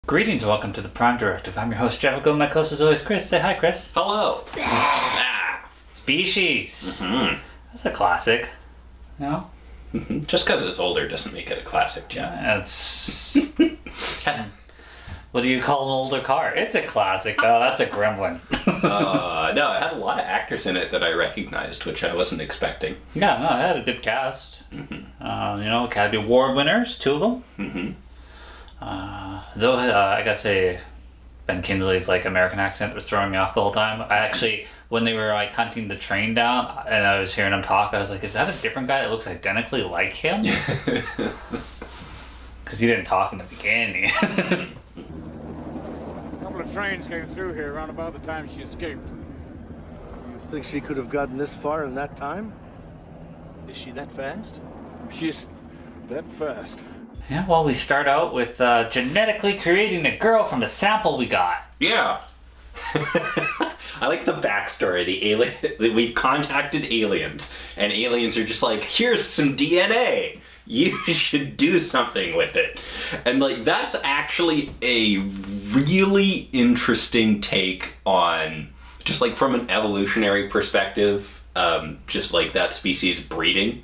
Greetings and welcome to the Prime Directive. I'm your host, Jefficho, and my co-host is always Chris. Say hi, Chris. Hello. Species. Mm-hmm. That's a classic. You know? Just because it's older doesn't make it a classic, Jeff. That's... What do you call an older car? It's a classic, though. That's a gremlin. No, it had a lot of actors in it that I recognized, which I wasn't expecting. Yeah, no, it had a good cast. Mm-hmm. Academy Award winners, 2 of them. Mm-hmm. Though I gotta say, Ben Kingsley's American accent was throwing me off the whole time. I actually, when they were hunting the train down and I was hearing him talk, I was like, is that a different guy that looks identically like him? Because he didn't talk in the beginning. A couple of trains came through here around about the time she escaped. You think she could have gotten this far in that time? Is she that fast? She's that fast. Yeah, well, we start out with genetically creating a girl from the sample we got. Yeah. I like the backstory. The alien, we've contacted aliens, and aliens are just like, here's some DNA. You should do something with it. And that's actually a really interesting take on, just from an evolutionary perspective, just that species breeding.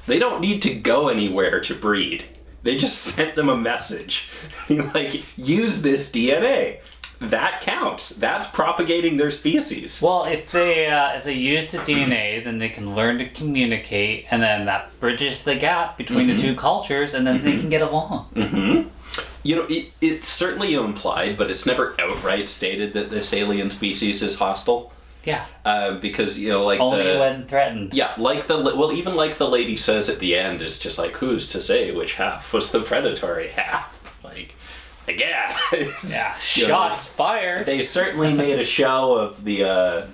They don't need to go anywhere to breed. They just sent them a message. Use this DNA. That counts. That's propagating their species. Well, if they use the DNA, then they can learn to communicate, and then that bridges the gap between the two cultures, and then they can get along. Mm-hmm. It's certainly implied, but it's never outright stated that this alien species is hostile. Yeah. Because only when threatened. Yeah, even the lady says at the end, is just who's to say which half was the predatory half? Yeah. Yeah. Shots fired. They certainly made a show of the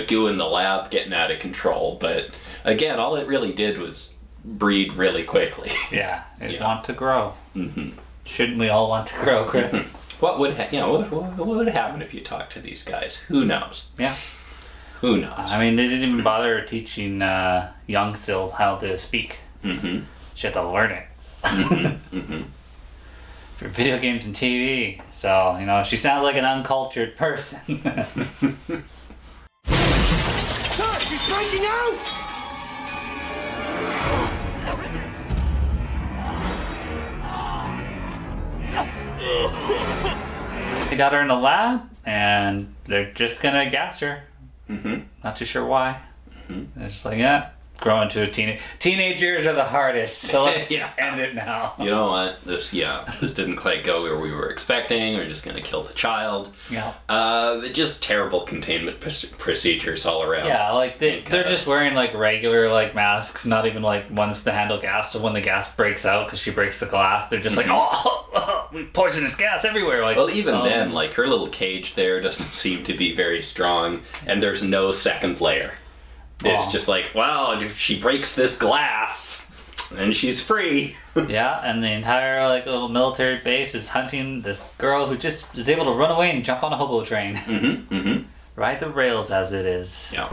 goo in the lab getting out of control, but again, all it really did was breed really quickly. Yeah. It want to grow. Mm-hmm. Shouldn't we all want to grow, Chris? What would what would happen if you talked to these guys? Who knows? Yeah. Who knows? I mean, they didn't even bother teaching young Syl how to speak. Mm-hmm. She had to learn it. Mm-hmm. Mm-hmm. For video games and TV. So, she sounds like an uncultured person. Sir, she's breaking out! They got her in the lab, and they're just gonna gas her. Mm-hmm. Not too sure why. Mm-hmm. They're just grow into a teenage years are the hardest, so let's just end it now. You know what? This didn't quite go where we were expecting. We're just gonna kill the child. Yeah. Just terrible containment procedures all around. Yeah, they're just wearing regular masks, not even ones to handle gas. So when the gas breaks out, because she breaks the glass, they're just we poisonous gas everywhere. Well, even then, her little cage there doesn't seem to be very strong, and there's no second layer. It's just if she breaks this glass, and she's free. Yeah, and the entire little military base is hunting this girl who just is able to run away and jump on a hobo train. Mm-hmm, mm-hmm. Ride the rails as it is. Yeah.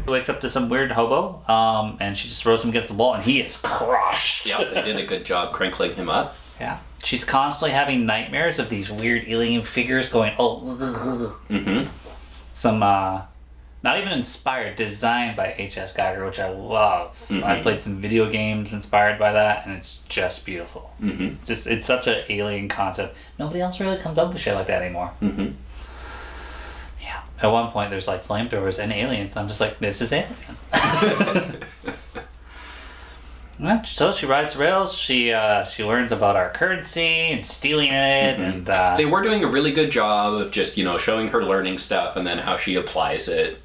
Wakes up to some weird hobo, and she just throws him against the wall, and he is crushed. Yeah, they did a good job crinkling him up. Yeah. She's constantly having nightmares of these weird alien figures going, Mm-hmm. Some, not even inspired, designed by H.S. Geiger, which I love. Mm-hmm. I played some video games inspired by that, and it's just beautiful. Mm-hmm. It's such an alien concept. Nobody else really comes up with shit like that anymore. Mm-hmm. Yeah. At one point, there's flamethrowers and aliens, and I'm just this is Alien. So she rides the rails. She learns about our currency and stealing it, Mm-hmm. and they were doing a really good job of just showing her learning stuff and then how she applies it.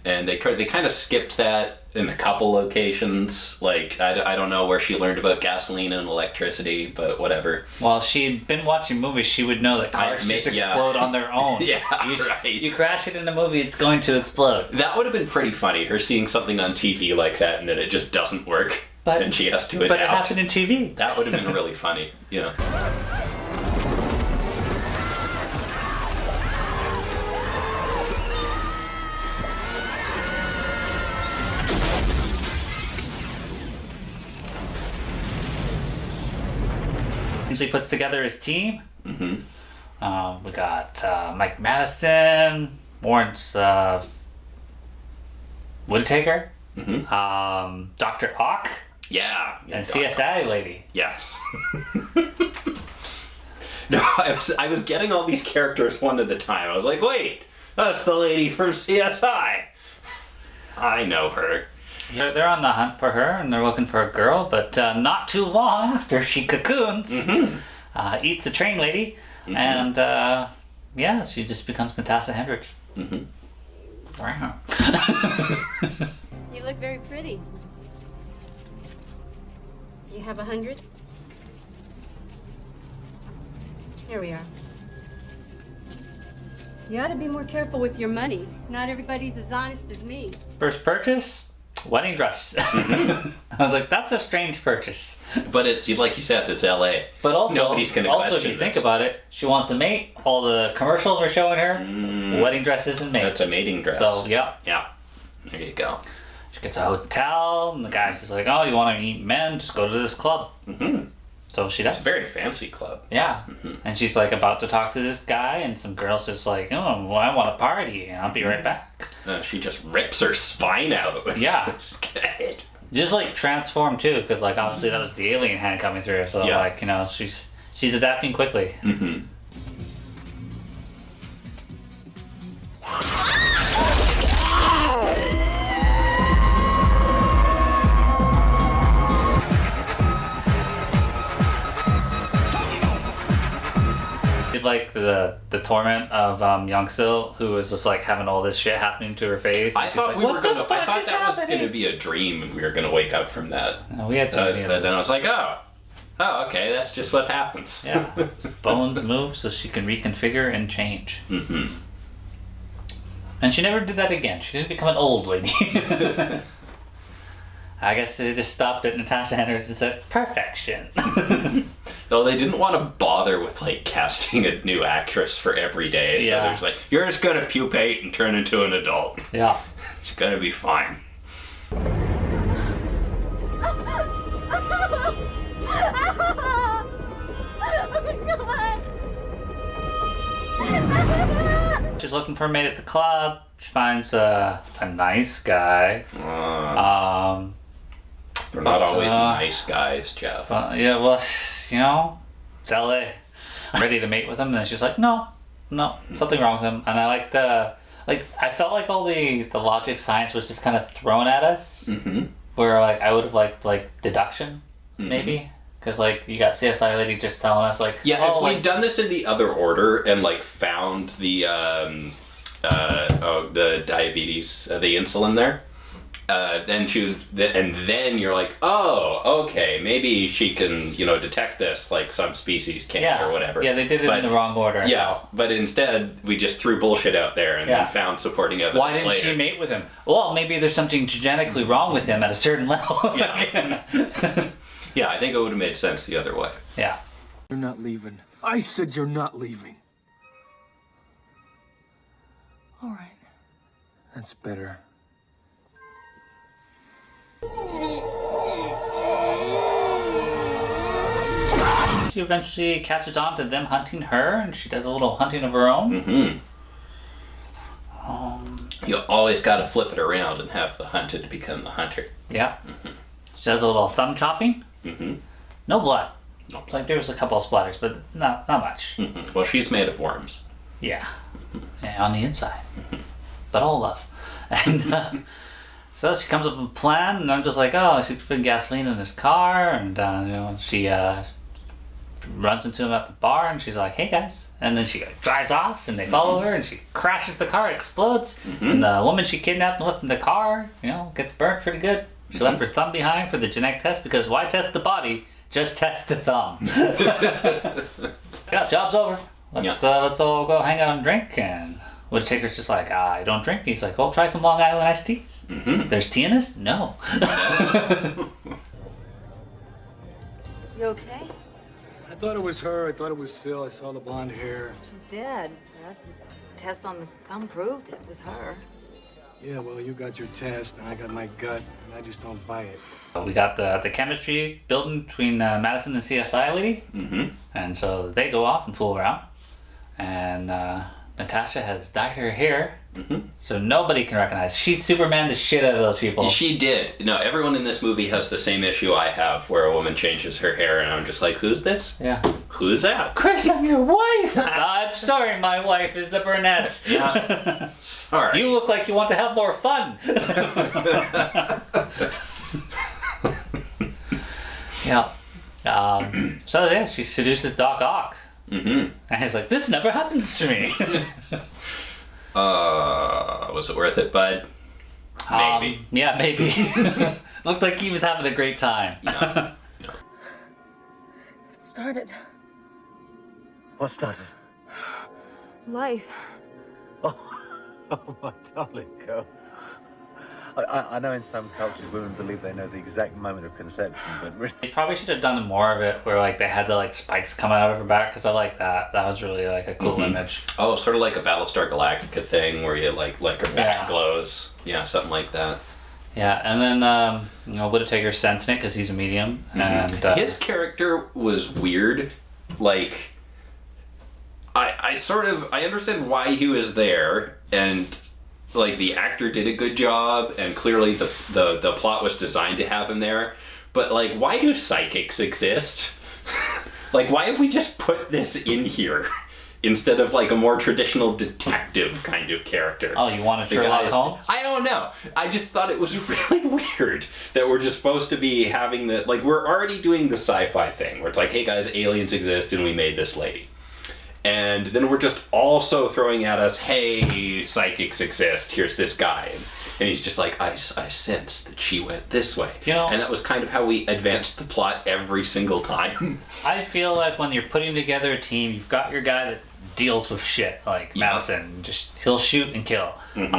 And they kind of skipped that in a couple locations. I don't know where she learned about gasoline and electricity, but whatever. Well, she'd been watching movies. She would know that cars just explode on their own. Yeah, right. You crash it in a movie, it's going to explode. That would have been pretty funny, her seeing something on TV like that and then it just doesn't work. And she has to adapt. But it happened in TV. That would have been really funny, yeah. Kingsley puts together his team. We got Mike Madison, Lawrence Woodtaker, Dr. Ock, Yeah. and CSI lady. Yes. No, I was getting all these characters one at a time. I was like, wait, that's the lady from CSI. I know her. They're on the hunt for her, and they're looking for a girl, but not too long after she cocoons, eats a train lady, and yeah, she just becomes Natasha Hendricks. Wow. You look very pretty. You have 100? Here we are. You ought to be more careful with your money. Not everybody's as honest as me. First purchase, wedding dress. I was like, that's a strange purchase. But it's, like you said, it's LA. But also, nobody's going to also if you think about it, she wants a mate. All the commercials are showing her wedding dresses and mates. That's a mating dress. So, yeah. Yeah. There you go. She gets a hotel, and the guy's just like, oh, you want to meet men? Just go to this club. So she does. It's a very fancy club. Yeah. And she's like about to talk to this guy, and some girl's just like, oh, well, I want to party, and I'll be right back. She just rips her spine out. Yeah. Good. Just like transformed too, because like obviously that was the alien hand coming through, so like, you know, she's adapting quickly. Like the torment of Young-sil, who was just like having all this shit happening to her face. I thought like, I thought that was gonna be a dream, and we were gonna wake up from that. No, we had to. But then I was like, oh, okay, that's just what happens. Yeah, bones move so she can reconfigure and change. And she never did that again. She didn't become an old lady. I guess they just stopped at Natasha Hendricks and said, perfection. Though they didn't want to bother with like casting a new actress for every day. So there's like, you're just gonna pupate and turn into an adult. Yeah. It's gonna be fine. She's looking for a mate at the club. She finds a nice guy. They're not always nice guys, Jeff. Yeah, well, you know, it's LA. I'm ready to mate with him, and then she's like, no, something wrong with him. And I like I felt like all the logic science was just kind of thrown at us. Where like I would have liked like deduction, maybe. Because like you got CSI lady just telling us like, yeah, if we'd done this in the other order and like found the the diabetes, the insulin there, then you're like, oh, okay, maybe she can, you know, detect this like some species can or whatever. Yeah, they did it in the wrong order. Yeah, but instead we just threw bullshit out there and then found supporting evidence. Why didn't later. she mate with him? Well, maybe there's something genetically wrong with him at a certain level. Yeah, I think it would have made sense the other way. Yeah. You're not leaving. I said you're not leaving. All right. That's better. She eventually catches on to them hunting her, and she does a little hunting of her own. You always got to flip it around and have the hunted become the hunter. Yeah. She does a little thumb chopping. No blood. Like there was a couple of splatters, but not much. Well, she's made of worms. Yeah. Yeah, on the inside. But all love. And so she comes up with a plan, and I'm just like, oh, she's putting gasoline in his car, and you know, she runs into him at the bar, and she's like, hey guys. And then she drives off, and they follow her, and she crashes the car, explodes, and the woman she kidnapped and left in the car, you know, gets burnt pretty good. She left her thumb behind for the genetic test, because why test the body? Just test the thumb. Yeah, job's over. Let's all go hang out and drink. And Whittaker's just like, I don't drink. He's like, well, try some Long Island iced teas. There's tea in this? No. You okay? I thought it was her. I thought it was Phil. I saw the blonde hair. She's dead. That's the test on the thumb proved it was her. Yeah, well, you got your test, and I got my gut, and I just don't buy it. We got the chemistry building between Madison and CSI lady. Mm-hmm. And so they go off and fool around. And Natasha has dyed her hair. Mm-hmm. So nobody can recognize. She Superman the shit out of those people. She did. No, everyone in this movie has the same issue I have, where a woman changes her hair, and I'm just like, who's this? Yeah. Who's that? Chris, I'm your wife! I'm sorry, my wife is the brunette. Yeah. Sorry. You look like you want to have more fun. Yeah. So yeah, she seduces Doc Ock. Mm-hmm. And he's like, this never happens to me. Was it worth it, bud? Maybe. Yeah, maybe. Looked like he was having a great time. Yeah. It started. What started? Life. Oh, my darling girl. I know in some cultures women believe they know the exact moment of conception, but really... They probably should have done more of it where like they had the like spikes coming out of her back, because I like that. That was really like a cool image. Oh, sort of like a Battlestar Galactica thing where you like her back glows. Yeah, something like that. Yeah, and then Whittaker's sensing it because he's a medium, and his character was weird. Like, I understand why he was there, and like the actor did a good job, and clearly the plot was designed to have him there. But like, why do psychics exist? Like, why have we just put this in here instead of like a more traditional detective kind of character? Oh, you wanted Sherlock Holmes? I don't know. I just thought it was really weird that we're just supposed to be having the, like, we're already doing the sci-fi thing where it's like, hey guys, aliens exist and we made this lady. And then we're just also throwing at us, hey, psychics exist, here's this guy. And he's just like, I sense that she went this way. You know, and that was kind of how we advanced the plot every single time. I feel like when you're putting together a team, you've got your guy that deals with shit, like Madison. Just, he'll shoot and kill. Mm-hmm.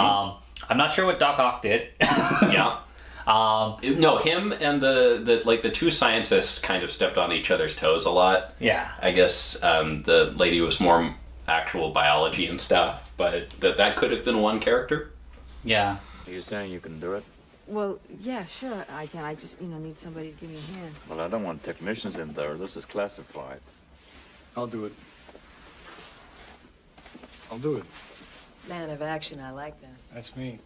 I'm not sure what Doc Ock did. Yeah. No, him and the two scientists kind of stepped on each other's toes a lot. Yeah. I guess the lady was more actual biology and stuff, but that could have been one character. Yeah. Are you saying you can do it? Well, yeah, sure, I can. I just, need somebody to give me a hand. Well, I don't want technicians in there. This is classified. I'll do it. I'll do it. Man of action, I like that. That's me.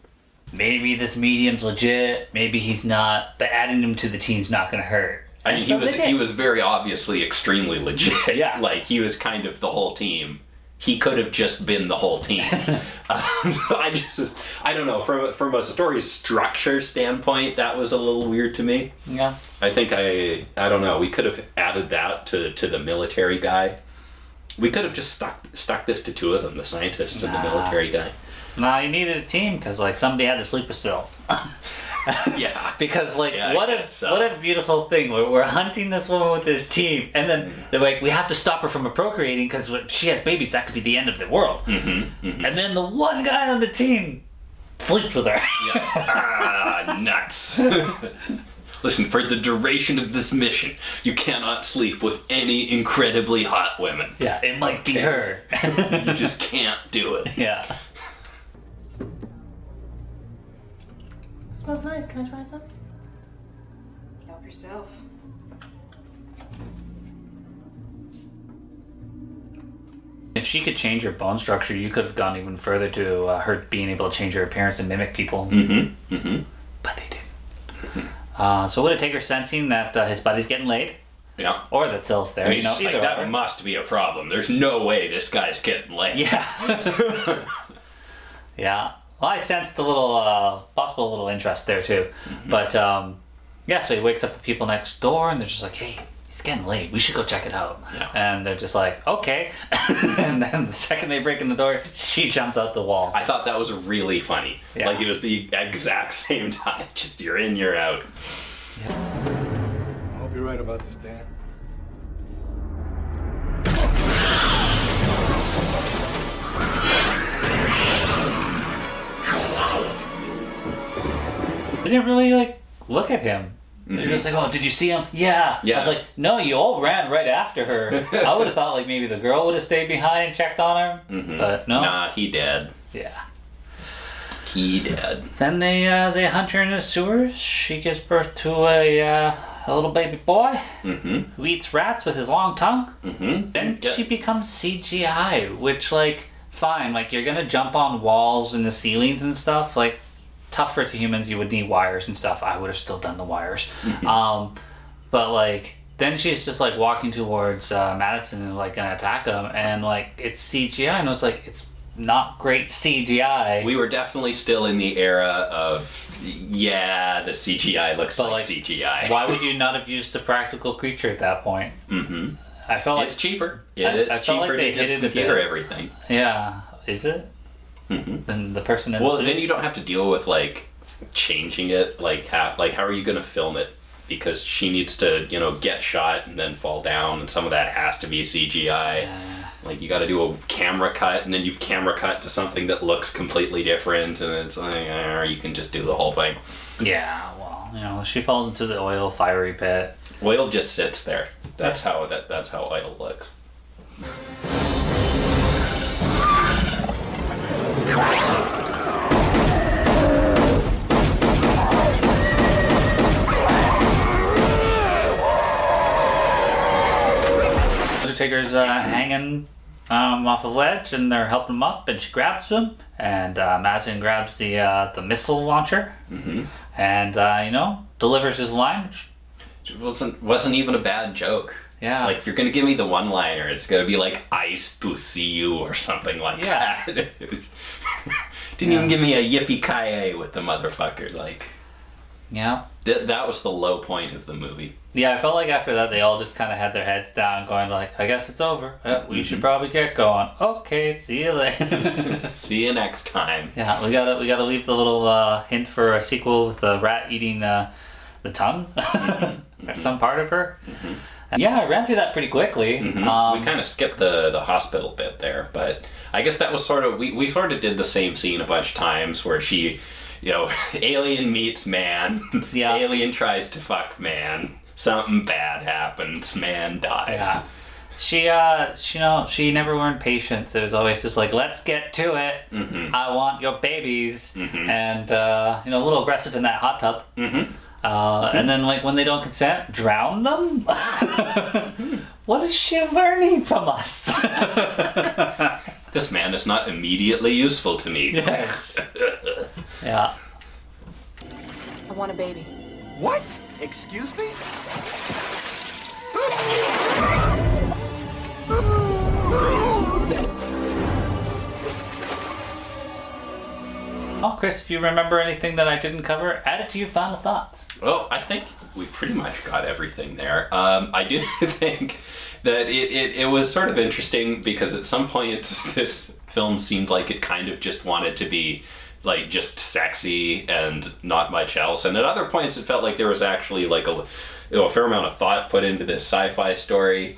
Maybe this medium's legit, maybe he's not, but adding him to the team's not gonna hurt. I mean, he was very obviously extremely legit. Yeah. Like, he was kind of the whole team. He could have just been the whole team. I don't know, from a story structure standpoint, that was a little weird to me. Yeah. I think I don't know, we could have added that to the military guy. We could have just stuck this to two of them, the scientists and the military guy. Nah, you needed a team because like somebody had to sleep with Syl. Yeah. Because like Yeah, what a beautiful thing. We're hunting this woman with this team, and then they're like, we have to stop her from procreating because if she has babies, that could be the end of the world. Mm-hmm, mm-hmm. And then the one guy on the team sleeps with her. Yeah. Nuts. Listen, for the duration of this mission, you cannot sleep with any incredibly hot women. Yeah, it might be her. You just can't do it. Yeah. Smells nice. Can I try some? Help yourself. If she could change her bone structure, you could have gone even further to her being able to change her appearance and mimic people. Mm-hmm. Mm-hmm. But they didn't. So would it take her sensing that his buddy's getting laid? Yeah. Or that Syl's there, I mean, it's either like, that or. must be a problem. There's no way this guy's getting laid. Yeah. Yeah. Well, I sensed a little, possible little interest there too. Mm-hmm. But, yeah, so he wakes up the people next door and they're just like, hey, he's getting laid. We should go check it out. Yeah. And they're just like, okay. And then the second they break in the door, she jumps out the wall. I thought that was really funny. Yeah. Like, it was the exact same time. Just you're in, you're out. I hope you're right about this, Dan. They didn't really, like, look at him. They're just like, oh, did you see him? Yeah. Yeah. I was like, no, you all ran right after her. I would have thought, like, maybe the girl would have stayed behind and checked on her. Mm-hmm. But no. Nah, he dead. Yeah. He dead. Then they hunt her in the sewers. She gives birth to a little baby boy who eats rats with his long tongue. Then she becomes CGI, which, like, fine. Like, you're gonna jump on walls and the ceilings and stuff. Like, tougher to humans, you would need wires and stuff. I would have still done the wires. But, like, then she's just, like, walking towards Madison and, like, gonna attack him. And, like, it's CGI. And I was like, it's not great CGI. We were definitely still in the era of, yeah, the CGI looks like CGI. Why would you not have used the practical creature at that point? I felt like it's cheaper. It's cheaper to just computer everything. Yeah, is it? Then the person. Then you don't have to deal with like changing it. Like how are you gonna film it? Because she needs to, get shot and then fall down, and some of that has to be CGI. Like, you got to do a camera cut, and then you've camera cut to something that looks completely different, and it's like, you can just do the whole thing. Yeah, well, she falls into the oil fiery pit. Oil just sits there. That's how oil looks. Undertaker's hanging off a ledge, and they're helping him up, and she grabs him, and Madison grabs the missile launcher, and delivers his line. It wasn't even a bad joke. Yeah. Like, if you're gonna give me the one-liner, it's gonna be like "Ice to see you" or something like that. Didn't even give me a yippee-ki-yay with the motherfucker. Like, yeah. That was the low point of the movie. Yeah, I felt like after that they all just kind of had their heads down, going like, I guess it's over. We should probably get going. Okay, see you later. See you next time. Yeah, we gotta leave the little hint for a sequel with the rat eating the tongue or some part of her. And yeah, I ran through that pretty quickly. We kind of skipped the hospital bit there, but I guess that was sort of we sort of did the same scene a bunch of times where she, alien meets man, alien tries to fuck man. Something bad happens, man dies. Yeah. She never learned patience. It was always just like, let's get to it. I want your babies. And, a little aggressive in that hot tub. And then, like, when they don't consent, drown them? What is she learning from us? This man is not immediately useful to me. Yes. Yeah. I want a baby. What? Excuse me? Oh, Chris, if you remember anything that I didn't cover, add it to your final thoughts. Well, I think we pretty much got everything there. I do think that it was sort of interesting because at some points this film seemed like it kind of just wanted to be like just sexy and not much else, and at other points it felt like there was actually like a fair amount of thought put into this sci-fi story.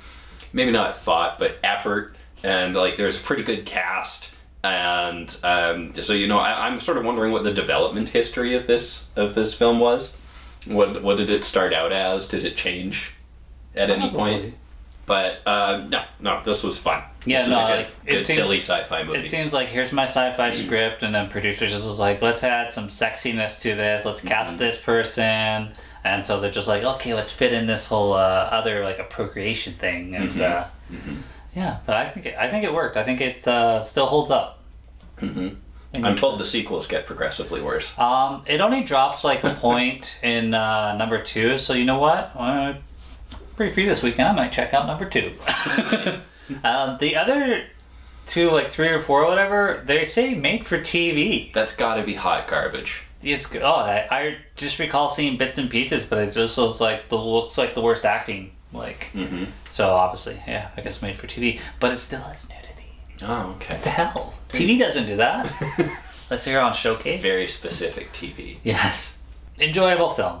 Maybe not thought, but effort, and like there's a pretty good cast. And so I'm sort of wondering what the development history of this film was. What did it start out as? Did it change at any point? But no, this was fun. Yeah, this was a good silly sci-fi movie. It seems like here's my sci-fi script, and then producers just was like, let's add some sexiness to this. Let's cast this person, and so they're just like, okay, let's fit in this whole other like a procreation thing, and yeah. But I think it worked. I think it still holds up. I'm told the sequels get progressively worse. It only drops like a point in number 2, so you know what? Pretty free this weekend. I might check out number 2. The other 2, like 3 or 4 or whatever, they say made for TV. That's got to be hot garbage. It's I just recall seeing bits and pieces, but it just looks like the worst acting. Like so obviously, yeah, I guess made for TV, but it still has nudity. Oh, okay. What the hell? TV doesn't do that. Let's say you're on Showcase. Very specific TV. Yes. Enjoyable film.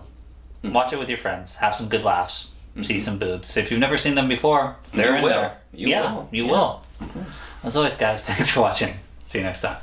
Watch it with your friends. Have some good laughs. See some boobs. If you've never seen them before, they're in there. You will. You will. As always, guys, thanks for watching. See you next time.